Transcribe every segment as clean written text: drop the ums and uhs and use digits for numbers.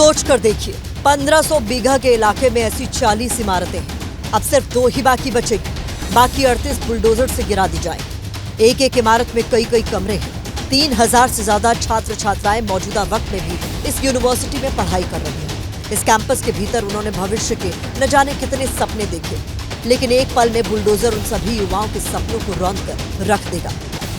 सोच कर देखिए, 1500 बीघा के इलाके में ऐसी 40 इमारतें हैं। अब सिर्फ 2 ही बाकी बचेगी, बाकी 38 बुलडोजर से गिरा दी जाएंगी। एक एक इमारत में कई कई कमरे हैं। 3000 से ज्यादा छात्र छात्राएं मौजूदा वक्त में भी इस यूनिवर्सिटी में पढ़ाई कर रही हैं। इस कैंपस के भीतर उन्होंने भविष्य के न जाने कितने सपने देखे, लेकिन एक पल में बुलडोजर उन सभी युवाओं के सपनों को रौंद कर रख देगा।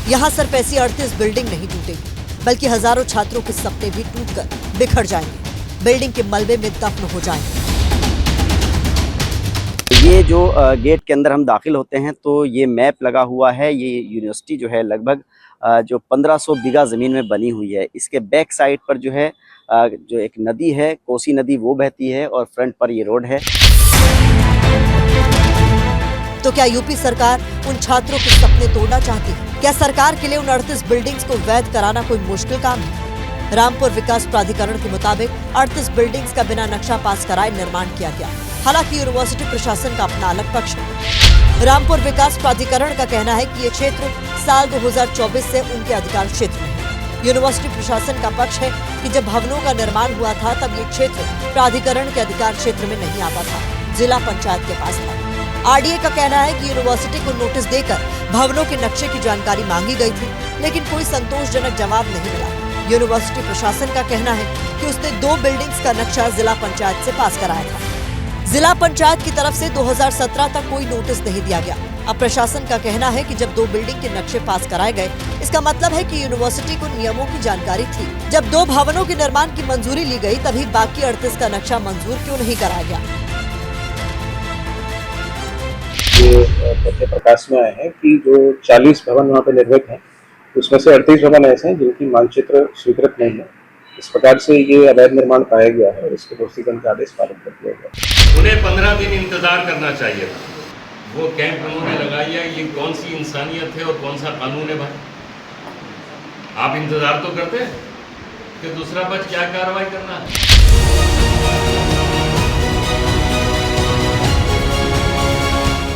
यहाँ सिर्फ ऐसी 38 बिल्डिंग नहीं टूटेगी, बल्कि हजारों छात्रों के सपने भी टूटकर बिखर जाएंगे, बिल्डिंग के मलबे में दफन हो जाएंगे। ये जो गेट के अंदर हम दाखिल होते हैं तो ये मैप लगा हुआ है। ये यूनिवर्सिटी जो है लगभग जो 1500 बीघा ज़मीन में बनी हुई है। इसके बैक साइड पर जो है जो एक नदी है, कोसी नदी, वो बहती है और फ्रंट पर ये रोड है। तो क्या यूपी सरकार उन छात्रों के सपने तोड़ना चाहती है? क्या सरकार के लिए उन 38 बिल्डिंग्स को वैध कराना कोई मुश्किल काम है? रामपुर विकास प्राधिकरण के मुताबिक 38 बिल्डिंग्स का बिना नक्शा पास कराए निर्माण किया गया। हालांकि यूनिवर्सिटी प्रशासन का अपना अलग पक्ष है। रामपुर विकास प्राधिकरण का कहना है कि ये क्षेत्र साल 2024 से उनके अधिकार क्षेत्र में है। यूनिवर्सिटी प्रशासन का पक्ष है कि जब भवनों का निर्माण हुआ था तब ये क्षेत्र प्राधिकरण के अधिकार क्षेत्र में नहीं आता था, जिला पंचायत के पास था। आरडीए का कहना है कि यूनिवर्सिटी को नोटिस देकर भवनों के नक्शे की जानकारी मांगी गई थी, लेकिन कोई संतोषजनक जवाब नहीं मिला। यूनिवर्सिटी प्रशासन का कहना है कि उसने 2 बिल्डिंग्स का नक्शा जिला पंचायत से पास कराया था। जिला पंचायत की तरफ से 2017 तक कोई नोटिस नहीं दिया गया। अब प्रशासन का कहना है कि जब 2 बिल्डिंग के नक्शे पास कराए गए, इसका मतलब है कि यूनिवर्सिटी को नियमों की जानकारी थी। जब 2 भवनों के निर्माण की मंजूरी ली गई, तभी बाकी 38 का नक्शा मंजूर क्यों नहीं कराया गया? ये तथ्य प्रकाश में आए हैं कि जो 40 भवन वहाँ पे निर्मित हैं, उसमें से 38 भवन ऐसे हैं जिनकी मानचित्र स्वीकृत नहीं है। इस प्रकार से ये अवैध निर्माण पाया गया है और इसके दोषीगण का आदेश पारित कर दिया गया। उन्हें 15 दिन इंतजार करना चाहिए था। वो कैंप उन्होंने लगाया, ये कौन सी इंसानियत है और कौन सा कानून है भाई? आप इंतजार तो करते हैं कि दूसरा बच क्या कार्रवाई करना है।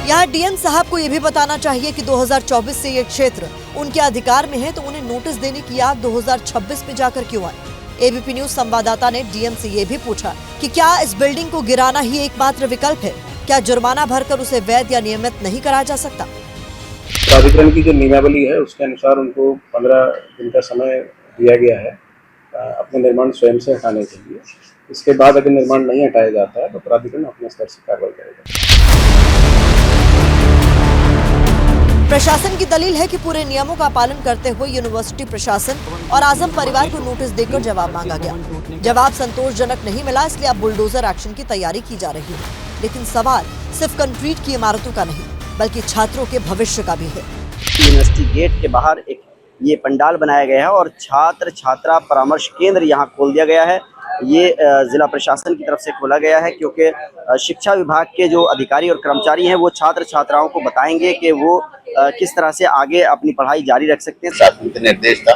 यहाँ डीएम साहब को ये भी बताना चाहिए कि 2024 से ये क्षेत्र उनके अधिकार में है, तो उन्हें नोटिस देने की याद 2026 में जाकर क्यों आई? एबीपी न्यूज संवाददाता ने डीएम से ये भी पूछा कि क्या इस बिल्डिंग को गिराना ही एकमात्र विकल्प है? क्या जुर्माना भरकर उसे वैध या नियमित नहीं कराया जा सकता? प्राधिकरण की जो नियमावली है उसके अनुसार उनको 15 दिन का समय दिया गया है अपने निर्माण स्वयं से हटाने के लिए। इसके बाद अगर निर्माण नहीं हटाया जाता है तो प्राधिकरण अपने स्तर से कार्रवाई करेगा। प्रशासन की दलील है कि पूरे नियमों का पालन करते हुए यूनिवर्सिटी प्रशासन और आजम परिवार को नोटिस देकर जवाब मांगा गया। जवाब संतोषजनक नहीं मिला, इसलिए अब बुलडोजर एक्शन की तैयारी की जा रही है। लेकिन सवाल सिर्फ कंक्रीट की इमारतों का नहीं, बल्कि छात्रों के भविष्य का भी है। यूनिवर्सिटी गेट के बाहर एक ये पंडाल बनाया गया है और छात्र छात्रा परामर्श केंद्र यहाँ खोल दिया गया है। ये जिला प्रशासन की तरफ से खोला गया है क्योंकि शिक्षा विभाग के जो अधिकारी और कर्मचारी हैं वो छात्र छात्राओं को बताएंगे कि वो किस तरह से आगे अपनी पढ़ाई जारी रख सकते हैं। शासन का निर्देश था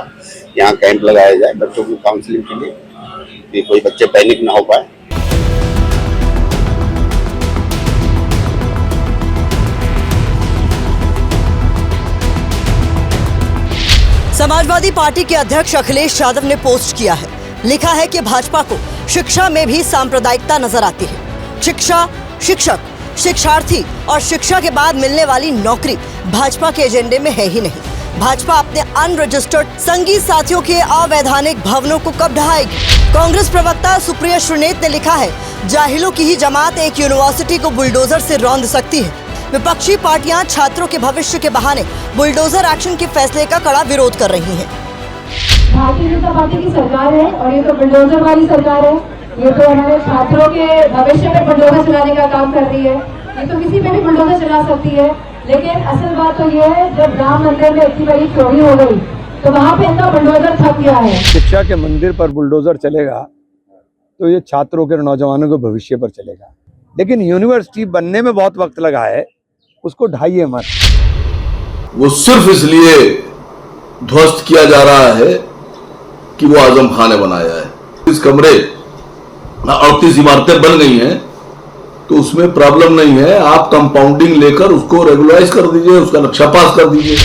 यहाँ कैंप लगाया जाए बच्चों की काउंसलिंग के लिए, कि कोई बच्चे पैनिक ना हो पाए। समाजवादी पार्टी के अध्यक्ष अखिलेश यादव ने पोस्ट किया है, लिखा है कि भाजपा को शिक्षा में भी सांप्रदायिकता नजर आती है। शिक्षा, शिक्षक, शिक्षार्थी और शिक्षा के बाद मिलने वाली नौकरी भाजपा के एजेंडे में है ही नहीं। भाजपा अपने अनरजिस्टर्ड संगी साथियों के अवैधानिक भवनों को कब ढहाएगी? कांग्रेस प्रवक्ता सुप्रिया श्रीनेत ने लिखा है, जाहिलों की ही जमात एक यूनिवर्सिटी को बुलडोजर से रौंद सकती है। विपक्षी पार्टियां छात्रों के भविष्य के बहाने बुलडोजर एक्शन के फैसले का कड़ा विरोध कर रही हैं। भारतीय जनता पार्टी की सरकार है और ये तो बुलडोजर वाली सरकार है। ये तो हमारे छात्रों के भविष्य में बुलडोजर चलाने का काम कर रही है। ये तो किसी पे भी बुलडोजर चला सकती है, लेकिन असल बात तो ये है, जब राम मंदिर में इतनी बड़ी चोरी हो गई तो वहाँ पे इनका बुलडोजर थक गया है। शिक्षा के मंदिर पर बुलडोजर चलेगा तो ये छात्रों के, नौजवानों के भविष्य पर चलेगा। लेकिन यूनिवर्सिटी बनने में बहुत वक्त लगा है, उसको ढाइए मत। वो सिर्फ इसलिए ध्वस्त किया जा रहा है कि वो आजम खान ने बनाया है। इस कमरे 38 इमारतें बन गई हैं तो उसमें प्रॉब्लम नहीं है। आप कंपाउंडिंग लेकर उसको रेगुलराइज कर दीजिए, उसका नक्शा पास कर दीजिए।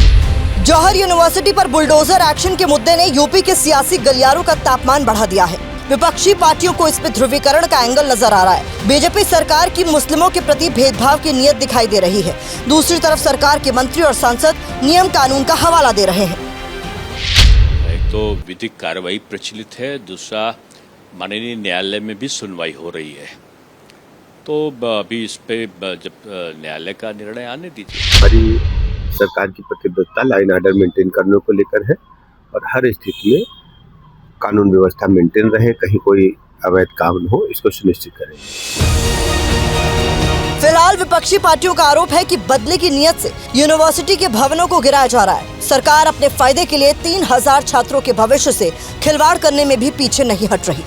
जौहर यूनिवर्सिटी पर बुलडोजर एक्शन के मुद्दे ने यूपी के सियासी गलियारों का तापमान बढ़ा दिया है। विपक्षी पार्टियों को इसमें ध्रुवीकरण का एंगल नजर आ रहा है। बीजेपी सरकार की मुस्लिमों के प्रति भेदभाव की नीयत दिखाई दे रही है। दूसरी तरफ सरकार के मंत्री और सांसद नियम कानून का हवाला दे रहे हैं। एक तो विधिक कार्रवाई प्रचलित है, दूसरा माननीय न्यायालय में भी सुनवाई हो रही है, तो अभी इस पे जब न्यायालय का निर्णय आने दीजिए। हमारी सरकार की प्रतिबद्धता लाइन ऑर्डर मेंटेन करने को लेकर है और हर स्थिति में कानून व्यवस्था मेंटेन रहे, कहीं कोई अवैध काम न हो, इसको सुनिश्चित करें। फिलहाल विपक्षी पार्टियों का आरोप है कि बदले की नीयत से यूनिवर्सिटी के भवनों को गिराया जा रहा है। सरकार अपने फायदे के लिए 3000 छात्रों के भविष्य से खिलवाड़ करने में भी पीछे नहीं हट रही।